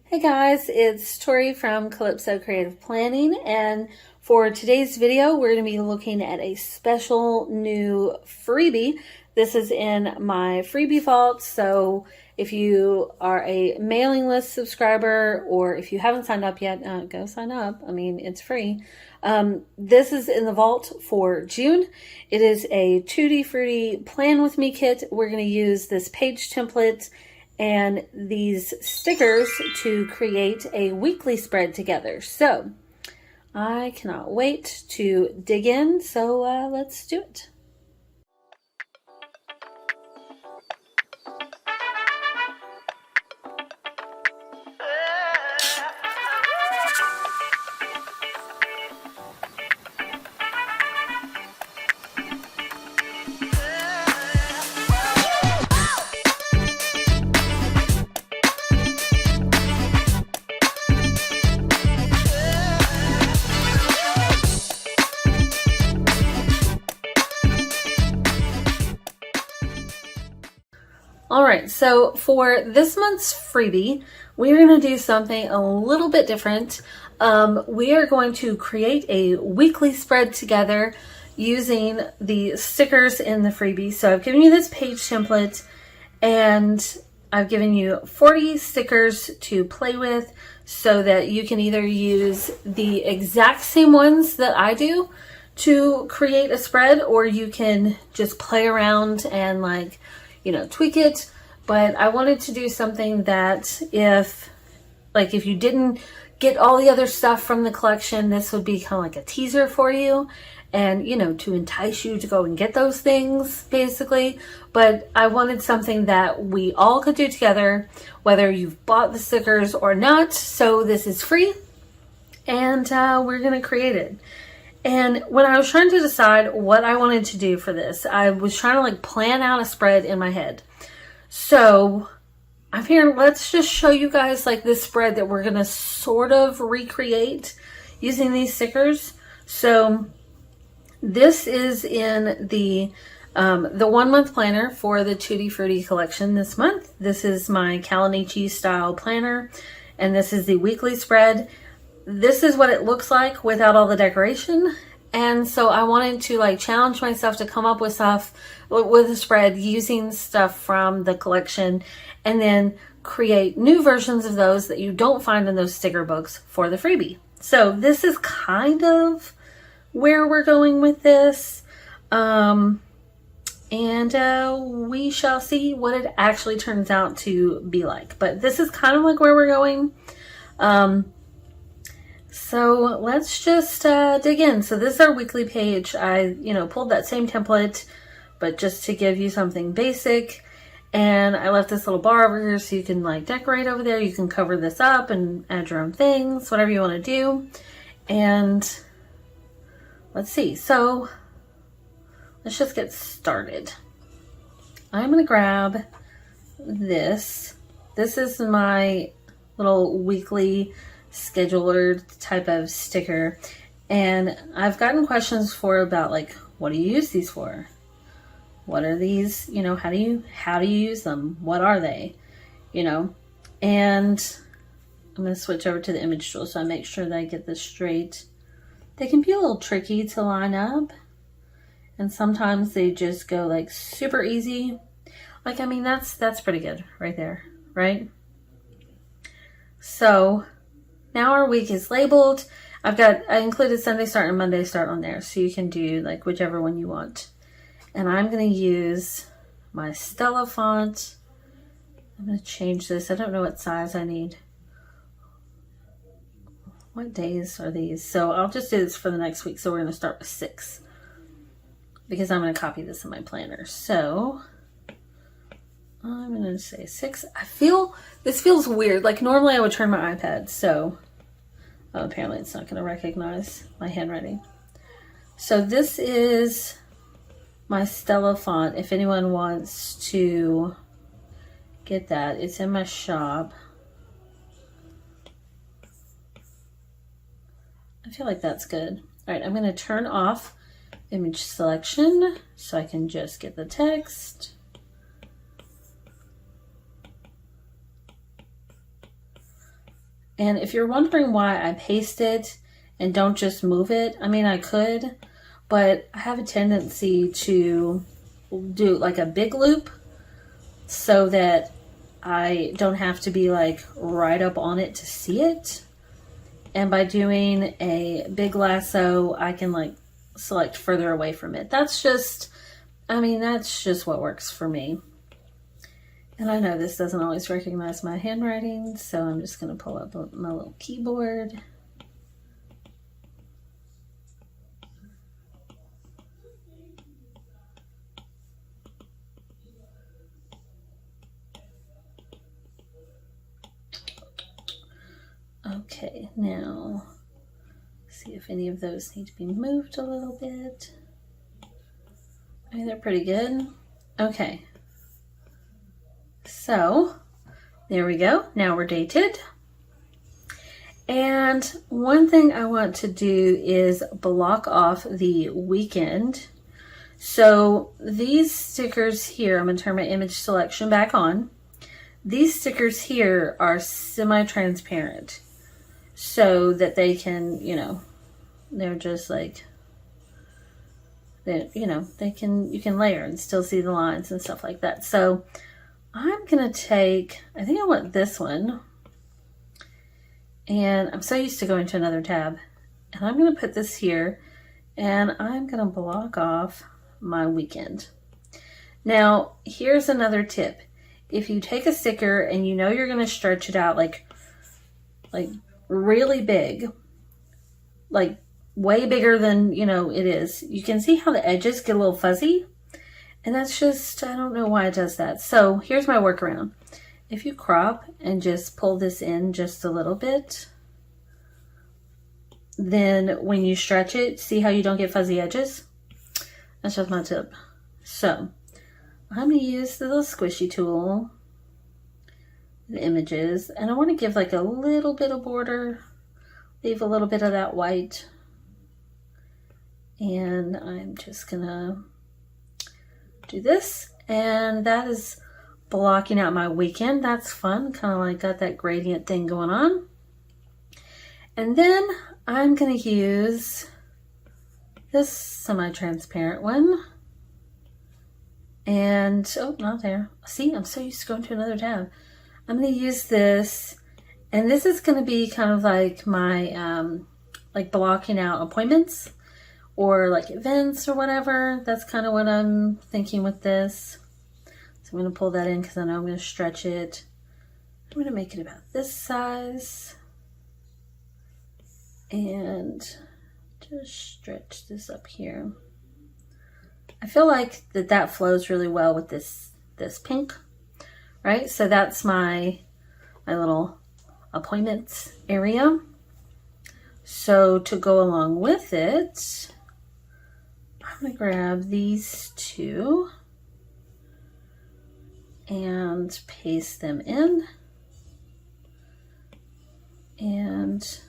Hey guys, it's Tori from Calypso Creative Planning, and for today's video we're going to be looking at a special new freebie. This is in my freebie vault, so if you are a mailing list subscriber or if you haven't signed up yet, go sign up. I mean, it's free. This is in the vault for June. It is a Tutti Frutti Plan With Me kit. We're going to use this page template and these stickers to create a weekly spread together. So I cannot wait to dig in, so let's do it. All right, so for this month's freebie, we're going to do something a little bit different. We are going to create a weekly spread together using the stickers in the freebie. So I've given you this page template and I've given you 40 stickers to play with so that you can either use the exact same ones that I do to create a spread, or you can just play around and tweak it. But I wanted to do something that if you didn't get all the other stuff from the collection, this would be kind of like a teaser for you and, to entice you to go and get those things, basically. But I wanted something that we all could do together, whether you've bought the stickers or not. So this is free, and we're going to create it. And when I was trying to decide what I wanted to do for this, I was trying to plan out a spread in my head. So I'm here, let's just show you guys this spread that we're going to sort of recreate using these stickers. So this is in the 1 month planner for the Tutti Frutti collection this month. This is my Kalanichi style planner, and this is the weekly spread. This is what it looks like without all the decoration. And so I wanted to challenge myself to come up with stuff with a spread using stuff from the collection, and then create new versions of those that you don't find in those sticker books for the freebie. So this is kind of where we're going with this. And we shall see what it actually turns out to be like. But this is kind of where we're going. So let's just dig in. So this is our weekly page. I, pulled that same template, but just to give you something basic. And I left this little bar over here so you can decorate over there. You can cover this up and add your own things, whatever you want to do. And let's see. So let's just get started. I'm going to grab this. This is my little weekly scheduler type of sticker, and I've gotten questions about what do you use these for? What are these? How do you use them? What are they? And I'm going to switch over to the image tool so I make sure that I get this straight. They can be a little tricky to line up, and sometimes they just go super easy. I mean, that's pretty good right there, right? So now our week is labeled. I included Sunday start and Monday start on there, so you can do whichever one you want. And I'm going to use my Stella font. I'm going to change this. I don't know what size I need. What days are these? So I'll just do this for the next week. So we're going to start with 6 because I'm going to copy this in my planner. So I'm going to say 6. This feels weird. Normally I would turn my iPad, so apparently it's not going to recognize my handwriting. So this is my Stella font. If anyone wants to get that, it's in my shop. I feel like that's good. All right, I'm going to turn off image selection so I can just get the text. And if you're wondering why I paste it and don't just move it, I mean, I could, but I have a tendency to do like a big loop so that I don't have to be like right up on it to see it. And by doing a big lasso, I can like select further away from it. That's just what works for me. And I know this doesn't always recognize my handwriting, so I'm just going to pull up my little keyboard. Okay, now see if any of those need to be moved a little bit. I mean, they're pretty good. Okay. So, there we go. Now we're dated. And one thing I want to do is block off the weekend. So these stickers here, I'm going to turn my image selection back on. These stickers here are semi-transparent so that they can, you know, they're just like, you can layer and still see the lines and stuff like that. So I'm going to take, I think I want this one. And I'm so used to going to another tab. And I'm going to put this here. And I'm going to block off my weekend. Now, here's another tip. If you take a sticker and you know you're going to stretch it out like really big, like way bigger than, you know, it is, you can see how the edges get a little fuzzy. And that's just, I don't know why it does that. So here's my workaround. If you crop and just pull this in just a little bit, then when you stretch it, see how you don't get fuzzy edges? That's just my tip. So I'm going to use the little squishy tool, the images, and I want to give like a little bit of border, leave a little bit of that white. And I'm just going to do this, and that is blocking out my weekend. That's fun, kind of like got that gradient thing going on. And then I'm going to use this semi-transparent one. And, oh, not there. See, I'm so used to going to another tab. I'm going to use this, and this is going to be kind of like my, like blocking out appointments or like events or whatever. That's kind of what I'm thinking with this. So I'm going to pull that in because I know I'm going to stretch it. I'm going to make it about this size. And just stretch this up here. I feel like that flows really well with this pink, right? So that's my little appointments area. So to go along with it, I'm going to grab these two and paste them in. And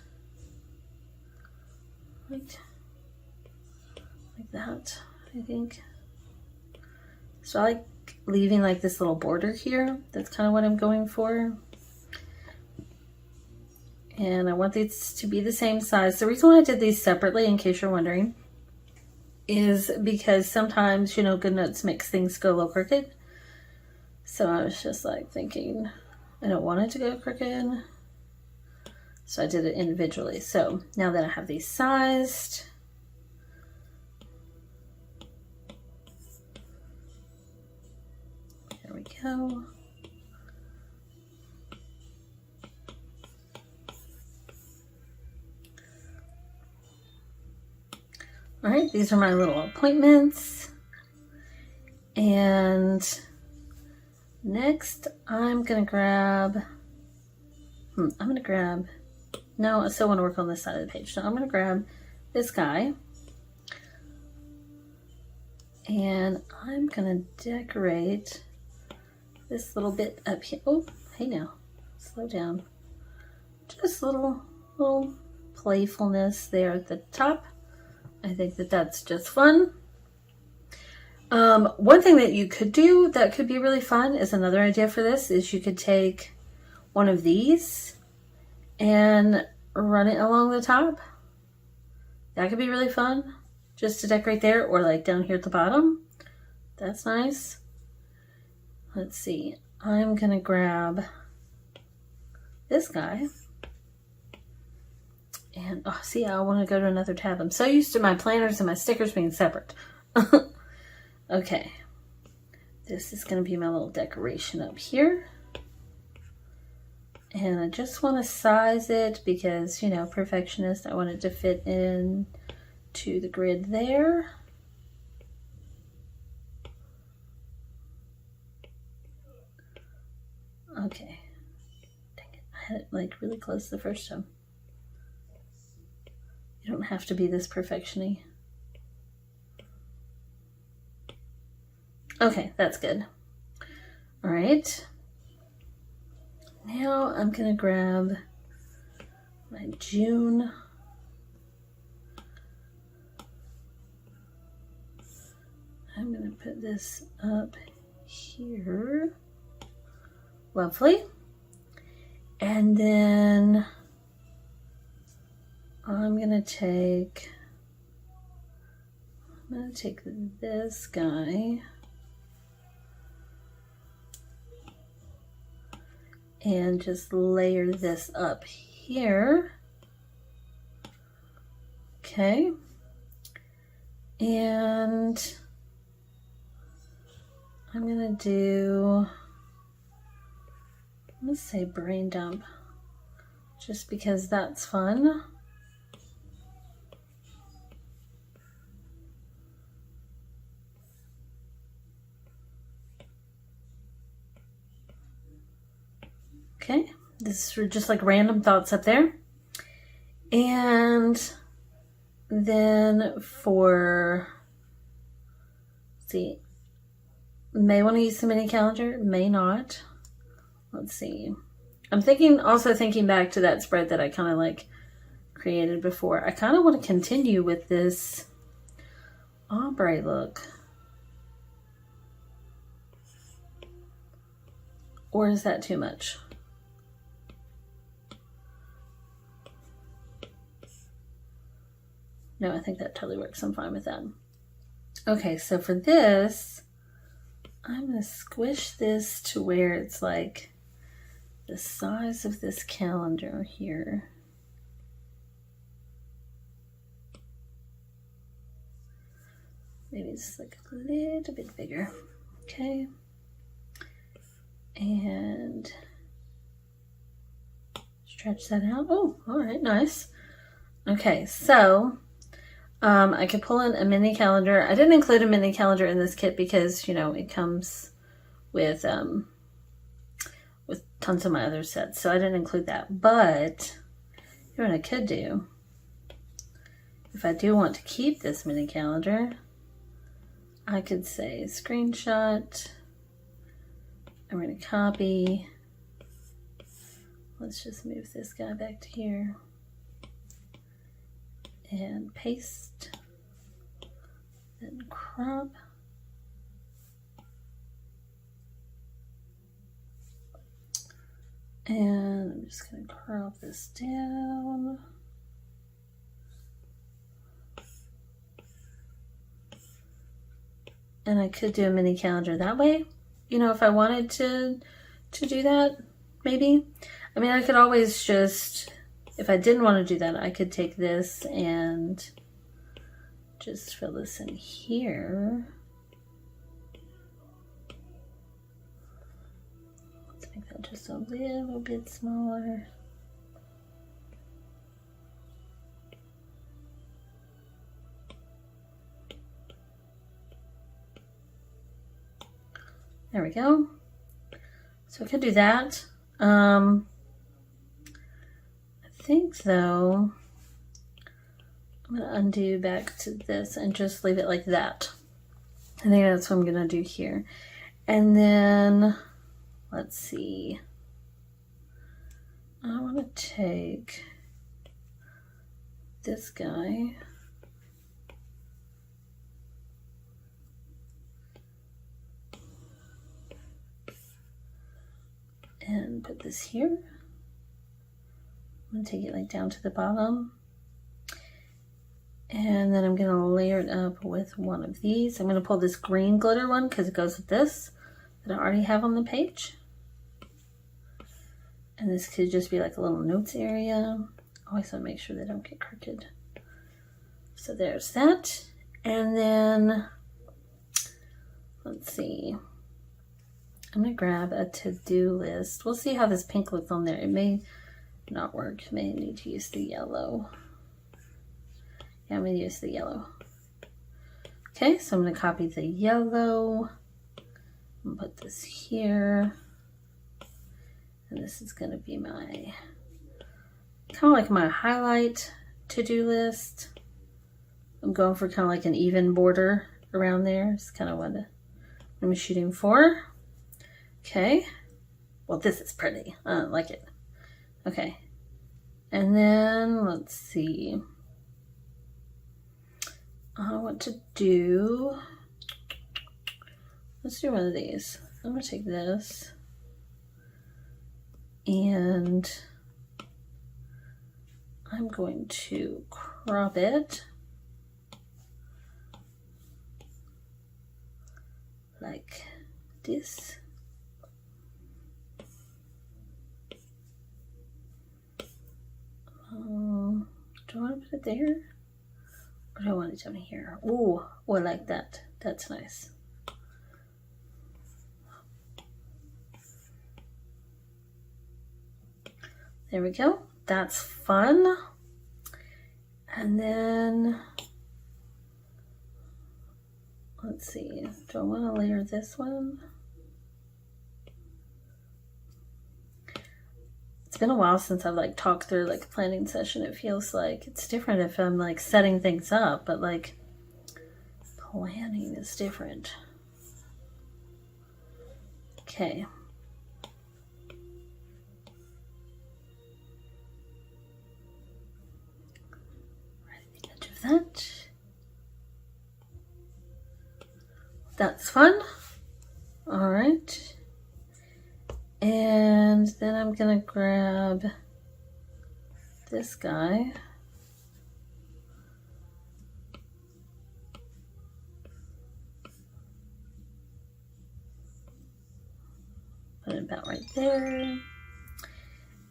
like that, I think. So I like leaving like this little border here. That's kind of what I'm going for. And I want these to be the same size. The reason why I did these separately, in case you're wondering, is because sometimes, you know, GoodNotes makes things go a little crooked. So I was just like thinking, I don't want it to go crooked. So I did it individually. So now that I have these sized, there we go. All right, these are my little appointments. And next I'm gonna grab, no, I still want to work on this side of the page. So I'm gonna grab this guy. And I'm gonna decorate this little bit up here. Oh, hey now, slow down. Just a little playfulness there at the top. I think that's just fun. One thing that you could do that could be really fun is another idea for this is you could take one of these and run it along the top. That could be really fun, just to decorate there, or like down here at the bottom. That's nice. Let's see, I'm gonna grab this guy. And oh, see, I want to go to another tab. I'm so used to my planners and my stickers being separate. Okay, this is going to be my little decoration up here. And I just want to size it because, you know, perfectionist, I want it to fit in to the grid there. Okay. Dang it. I had it like really close the first time. You don't have to be this perfection-y. Okay, that's good. All right. Now I'm gonna grab my June. I'm gonna put this up here. Lovely. And then I'm gonna take this guy and just layer this up here. Okay. And I'm gonna do, let's say brain dump, just because that's fun. Okay, this is just like random thoughts up there. And then for, let's see, may want to use the mini calendar, may not. Let's see. I'm also thinking back to that spread that I kind of like created before. I kind of want to continue with this ombre look. Or is that too much? No, I think that totally works. I'm fine with that. Okay, so for this, I'm going to squish this to where it's like the size of this calendar here. Maybe it's like a little bit bigger. Okay. And stretch that out. Oh, all right, nice. Okay, so I could pull in a mini calendar. I didn't include a mini calendar in this kit because, you know, it comes with tons of my other sets, so I didn't include that. But you know what I could do? If I do want to keep this mini calendar, I could say screenshot. I'm going to copy. Let's just move this guy back to here. And paste. Then crop. And I'm just going to crop this down. And I could do a mini calendar that way. You know, if I wanted to do that, maybe. I mean, I could always just, if I didn't want to do that, I could take this and just fill this in here. Let's make that just a little bit smaller. There we go. So I could do that. I think though, I'm gonna undo back to this and just leave it like that. I think that's what I'm gonna do here. And then, let's see. I wanna take this guy. And put this here. I'm gonna take it like down to the bottom. And then I'm gonna layer it up with one of these. I'm gonna pull this green glitter one because it goes with this that I already have on the page. And this could just be like a little notes area. Always want to make sure they don't get crooked. So there's that. And then, let's see. I'm gonna grab a to-do list. We'll see how this pink looks on there. It may not work. May need to use the yellow. Yeah, I'm gonna use the yellow. Okay, so I'm gonna copy the yellow and put this here. And this is gonna be my, kind of like my highlight to-do list. I'm going for kind of like an even border around there. It's kind of what I'm shooting for. Okay, well this is pretty, I like it. Okay, and then let's see. What to do. Let's do one of these. I'm gonna take this and I'm going to crop it like this. Do I want to put it there? Or do I want it down here? Ooh, oh, I like that. That's nice. There we go. That's fun. And then, let's see. Do I want to layer this one? It's been a while since I've like talked through like a planning session. It feels like it's different if I'm like setting things up, but like planning is different. Okay. Right at the edge of that. That's fun. All right. And then I'm gonna grab this guy. Put it about right there.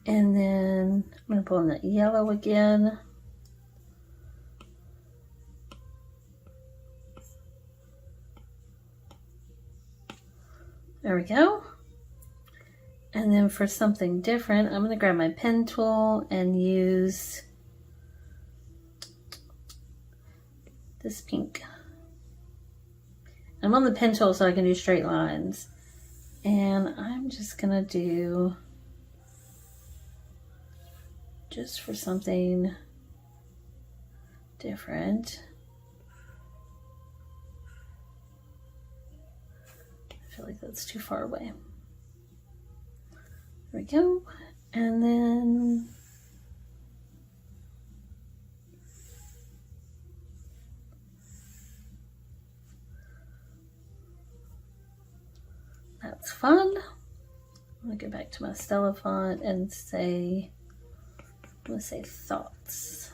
And then I'm gonna pull in that yellow again. There we go. And then for something different, I'm gonna grab my pen tool and use this pink. I'm on the pen tool so I can do straight lines. And I'm just gonna do, just for something different. I feel like that's too far away. There we go. And then that's fun. I'm gonna go back to my Stella font and say, let's say thoughts.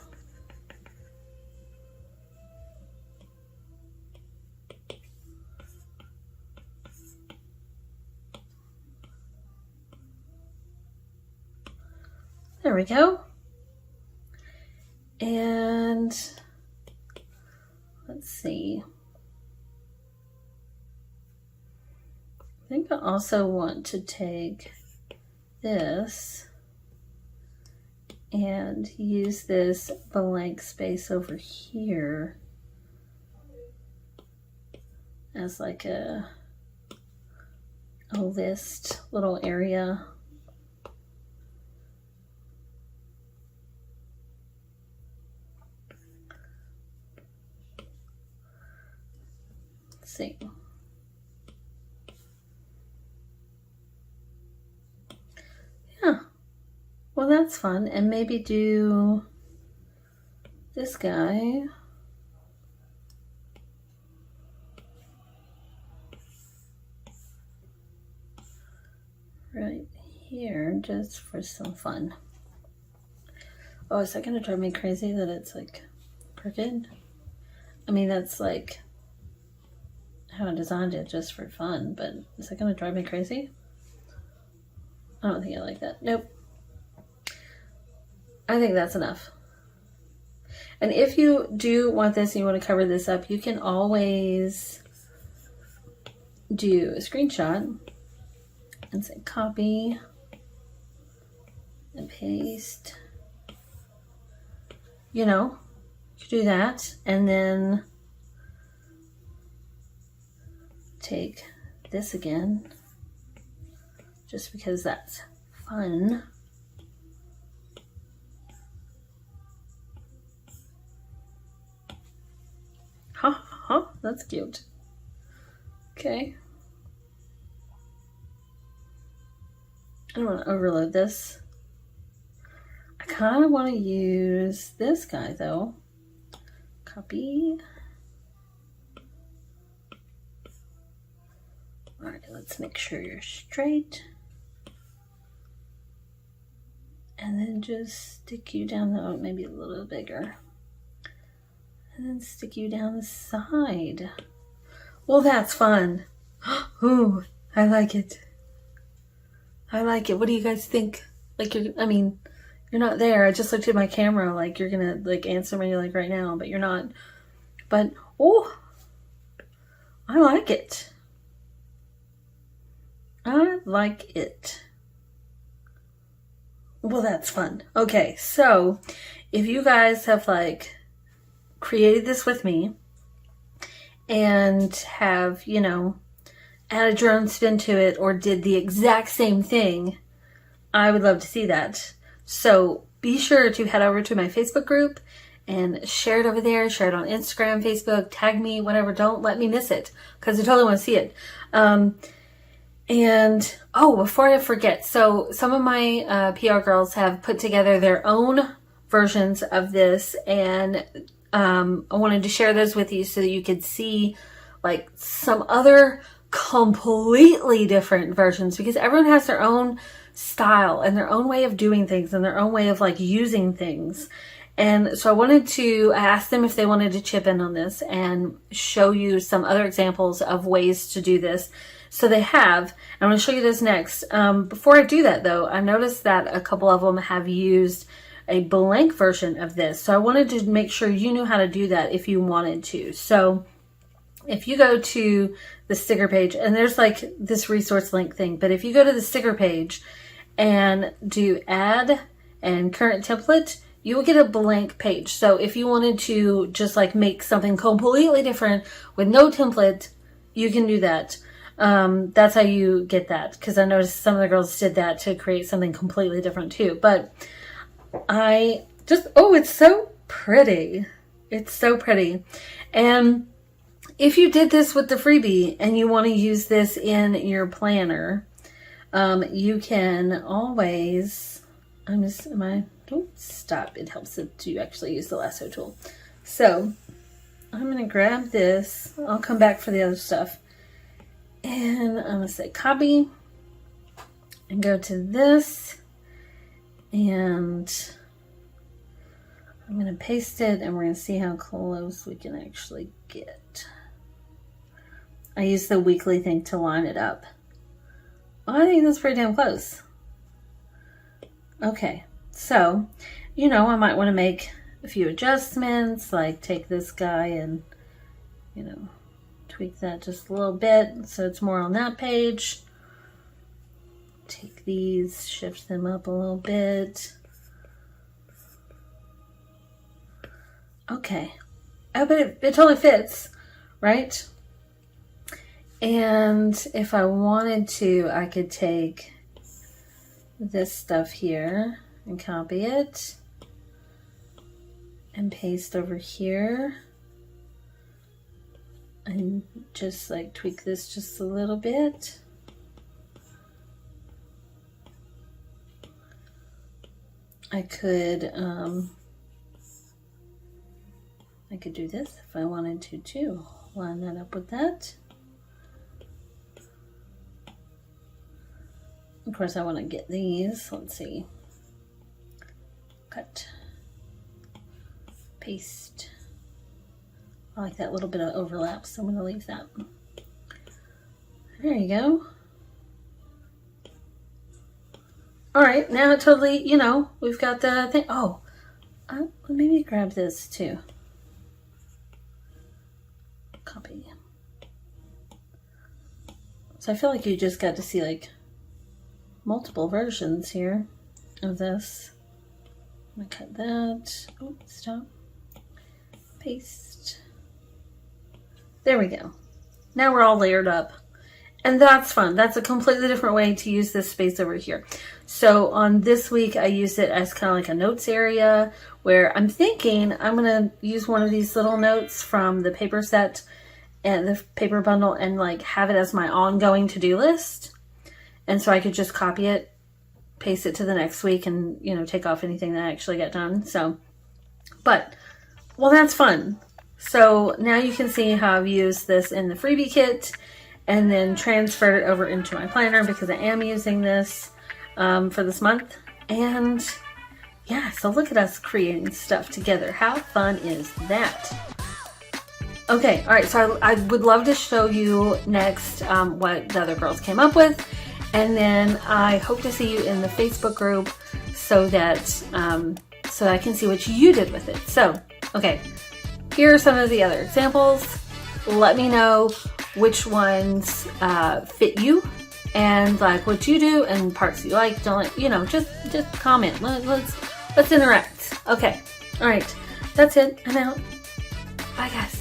There we go. And let's see. I think I also want to take this and use this blank space over here as like a list little area. Let's see. Yeah, well that's fun. And maybe do this guy right here just for some fun. Oh, is that gonna drive me crazy that it's like crooked? I mean, that's like how I designed it just for fun, but is that gonna drive me crazy? I don't think I like that. Nope. I think that's enough. And if you do want this and you want to cover this up, you can always do a screenshot and say copy and paste. You know, you do that and then take this again, just because that's fun. Ha, that's cute. Okay. I don't want to overload this. I kind of want to use this guy though. Copy. All right, let's make sure you're straight. And then just stick you down the, maybe a little bigger. And then stick you down the side. Well, that's fun. Ooh, I like it. I like it. What do you guys think? Like, I mean, you're not there. I just looked at my camera like you're gonna like answer me like right now, but you're not. But, oh, I like it. I like it. Well, that's fun. Okay, so if you guys have like created this with me and have, you know, added your own spin to it or did the exact same thing, I would love to see that. So be sure to head over to my Facebook group and share it over there. Share it on Instagram, Facebook, tag me, whatever. Don't let me miss it because I totally want to see it. And, oh, before I forget, so some of my PR girls have put together their own versions of this, and I wanted to share those with you so that you could see like some other completely different versions, because everyone has their own style and their own way of doing things and their own way of like using things. And so I ask them if they wanted to chip in on this and show you some other examples of ways to do this. So they have. I'm going to show you this next. Before I do that though, I noticed that a couple of them have used a blank version of this. So I wanted to make sure you knew how to do that if you wanted to. So if you go to the sticker page, and there's like this resource link thing, but if you go to the sticker page and do add and current template, you will get a blank page. So if you wanted to just like make something completely different with no template, you can do that. That's how you get that, because I noticed some of the girls did that to create something completely different too. But I just, oh, it's so pretty. It's so pretty. And if you did this with the freebie and you want to use this in your planner, you can always, stop. It helps to actually use the lasso tool. So I'm going to grab this. I'll come back for the other stuff. And I'm going to say copy and go to this. And I'm going to paste it, and we're going to see how close we can actually get. I use the weekly thing to line it up. Oh, I think that's pretty damn close. Okay, so, you know, I might want to make a few adjustments, like take this guy and, you know, tweak that just a little bit so it's more on that page. Take these, shift them up a little bit. Okay. Oh, but it totally fits, right? And if I wanted to, I could take this stuff here and copy it and paste over here and just like tweak this just a little bit. I could do this if I wanted to too. Line that up with that. Of course, I want to get these. Let's see. Cut. paste. I like that little bit of overlap, so I'm going to leave that. There you go. All right, now totally, you know, we've got the thing. Oh, maybe grab this too. Copy. So I feel like you just got to see like multiple versions here of this. I'm gonna cut that. Oh, stop. Paste. There we go. Now we're all layered up. And that's fun. That's a completely different way to use this space over here. So on this week, I used it as kind of like a notes area where I'm thinking I'm going to use one of these little notes from the paper set and the paper bundle and like have it as my ongoing to-do list. And so I could just copy it, paste it to the next week and, you know, take off anything that I actually get done. So, but, well, that's fun. So now you can see how I've used this in the freebie kit and then transferred it over into my planner because I am using this for this month. And yeah, so look at us creating stuff together. How fun is that? Okay, all right, so I would love to show you next what the other girls came up with. And then I hope to see you in the Facebook group so that I can see what you did with it. So, okay, here are some of the other examples. Let me know which ones fit you and like what you do and parts you like, don't like, you know, just comment. Let's interact. Okay. All right. That's it. I'm out. Bye guys.